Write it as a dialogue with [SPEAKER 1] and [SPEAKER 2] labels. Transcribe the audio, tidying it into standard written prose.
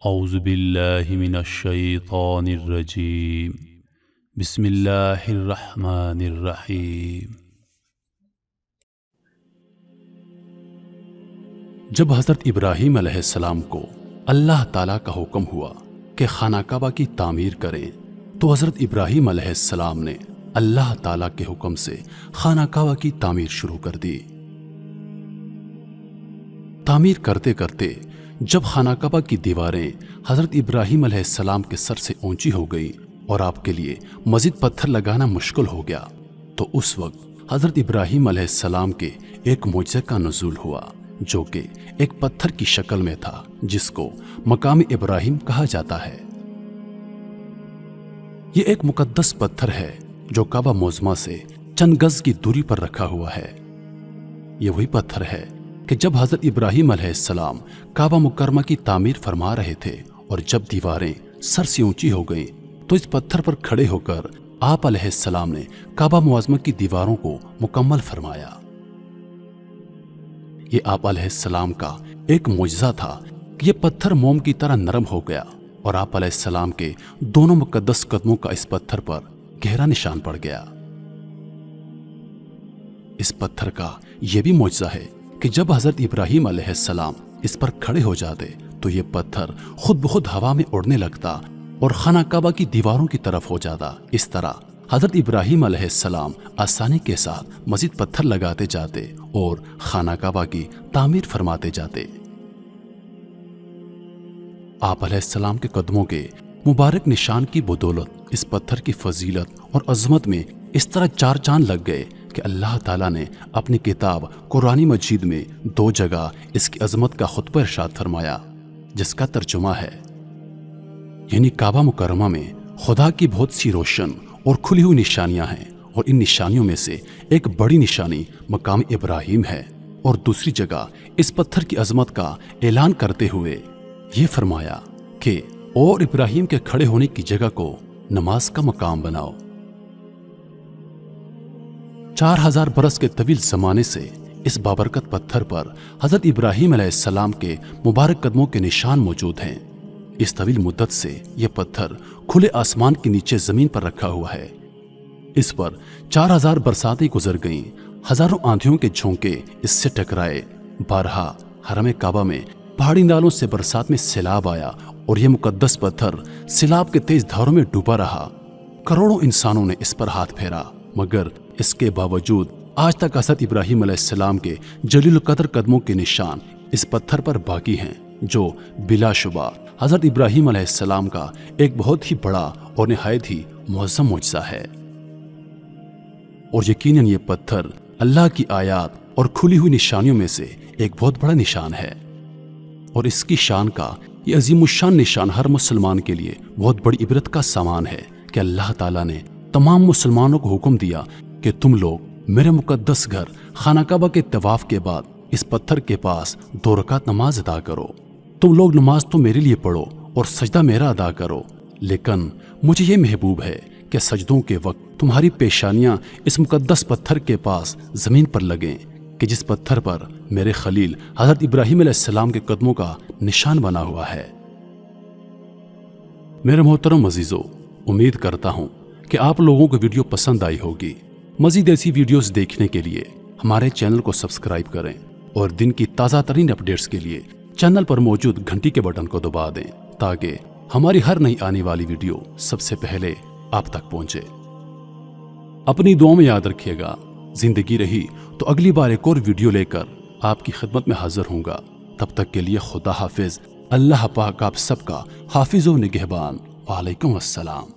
[SPEAKER 1] اعوذ باللہ من الشیطان الرجیم بسم اللہ الرحمن الرحیم۔ جب حضرت ابراہیم علیہ السلام کو اللہ تعالیٰ کا حکم ہوا کہ خانہ کعبہ کی تعمیر کریں تو حضرت ابراہیم علیہ السلام نے اللہ تعالیٰ کے حکم سے خانہ کعبہ کی تعمیر شروع کر دی۔ تعمیر کرتے کرتے جب خانہ کعبہ کی دیواریں حضرت ابراہیم علیہ السلام کے سر سے اونچی ہو گئی اور آپ کے لیے مزید پتھر لگانا مشکل ہو گیا تو اس وقت حضرت ابراہیم علیہ السلام کے ایک معجزے کا نزول ہوا جو کہ ایک پتھر کی شکل میں تھا جس کو مقام ابراہیم کہا جاتا ہے۔ یہ ایک مقدس پتھر ہے جو کعبہ معظمہ سے چند گز کی دوری پر رکھا ہوا ہے۔ یہ وہی پتھر ہے کہ جب حضرت ابراہیم علیہ السلام کعبہ مکرمہ کی تعمیر فرما رہے تھے اور جب دیواریں سر سے اونچی ہو گئیں تو اس پتھر پر کھڑے ہو کر آپ علیہ السلام نے کعبہ معظمہ کی دیواروں کو مکمل فرمایا۔ یہ آپ علیہ السلام کا ایک معجزہ تھا کہ یہ پتھر موم کی طرح نرم ہو گیا اور آپ علیہ السلام کے دونوں مقدس قدموں کا اس پتھر پر گہرا نشان پڑ گیا۔ اس پتھر کا یہ بھی معجزہ ہے کہ جب حضرت ابراہیم علیہ السلام اس پر کھڑے ہو جاتے تو یہ پتھر خود بخود ہوا میں اڑنے لگتا اور خانہ کعبہ کی دیواروں کی طرف ہو جاتا۔ اس طرح حضرت ابراہیم علیہ السلام آسانی کے ساتھ مزید پتھر لگاتے جاتے اور خانہ کعبہ کی تعمیر فرماتے جاتے۔ آپ علیہ السلام کے قدموں کے مبارک نشان کی بدولت اس پتھر کی فضیلت اور عظمت میں اس طرح چار چاند لگ گئے کہ اللہ تعالیٰ نے اپنی کتاب قرآن مجید میں 2 جگہ اس کی عظمت کا خطبہ ارشاد فرمایا جس کا ترجمہ ہے، یعنی کعبہ مکرمہ میں خدا کی بہت سی روشن اور کھلی ہوئی نشانیاں ہیں اور ان نشانیوں میں سے ایک بڑی نشانی مقام ابراہیم ہے، اور دوسری جگہ اس پتھر کی عظمت کا اعلان کرتے ہوئے یہ فرمایا کہ اور ابراہیم کے کھڑے ہونے کی جگہ کو نماز کا مقام بناؤ۔ 4000 برس کے طویل زمانے سے اس بابرکت پتھر پر حضرت ابراہیم علیہ السلام کے مبارک قدموں کے نشان موجود ہیں۔ اس طویل مدت سے یہ پتھر کھلے آسمان کے نیچے زمین پر رکھا ہوا ہے۔ اس پر 4000 برساتیں گزر گئیں، ہزاروں آندھیوں کے جھونکے اس سے ٹکرائے، بارہا حرم کعبہ میں پہاڑی نالوں سے برسات میں سیلاب آیا اور یہ مقدس پتھر سیلاب کے تیز دھاروں میں ڈوبا رہا۔ کروڑوں انسانوں نے اس پر ہاتھ پھیرا، مگر اس کے باوجود آج تک حضرت ابراہیم علیہ السلام کے جلیل القدر قدموں کے نشان اس پتھر پر باقی ہیں، جو بلا شبہ حضرت ابراہیم علیہ السلام کا ایک بہت ہی بڑا اور نہایت ہی معظم معجزہ ہے۔ اور یقیناً یہ پتھر اللہ کی آیات اور کھلی ہوئی نشانیوں میں سے ایک بہت بڑا نشان ہے، اور اس کی شان کا یہ عظیم الشان نشان ہر مسلمان کے لیے بہت بڑی عبرت کا سامان ہے کہ اللہ تعالیٰ نے تمام مسلمانوں کو حکم دیا کہ تم لوگ میرے مقدس گھر خانہ کعبہ کے طواف کے بعد اس پتھر کے پاس 2 رکعت نماز ادا کرو۔ تم لوگ نماز تو میرے لیے پڑھو اور سجدہ میرا ادا کرو، لیکن مجھے یہ محبوب ہے کہ سجدوں کے وقت تمہاری پیشانیاں اس مقدس پتھر کے پاس زمین پر لگیں کہ جس پتھر پر میرے خلیل حضرت ابراہیم علیہ السلام کے قدموں کا نشان بنا ہوا ہے۔ میرے محترم عزیزو، امید کرتا ہوں کہ آپ لوگوں کو ویڈیو پسند آئی ہوگی۔ مزید ایسی ویڈیوز دیکھنے کے لیے ہمارے چینل کو سبسکرائب کریں اور دن کی تازہ ترین اپڈیٹس کے لیے چینل پر موجود گھنٹی کے بٹن کو دبا دیں تاکہ ہماری ہر نئی آنے والی ویڈیو سب سے پہلے آپ تک پہنچے۔ اپنی دعاؤں میں یاد رکھیے گا، زندگی رہی تو اگلی بار ایک اور ویڈیو لے کر آپ کی خدمت میں حاضر ہوں گا۔ تب تک کے لیے خدا حافظ۔ اللہ پاک آپ سب کا حافظ و نگہبان۔ وعلیکم السلام۔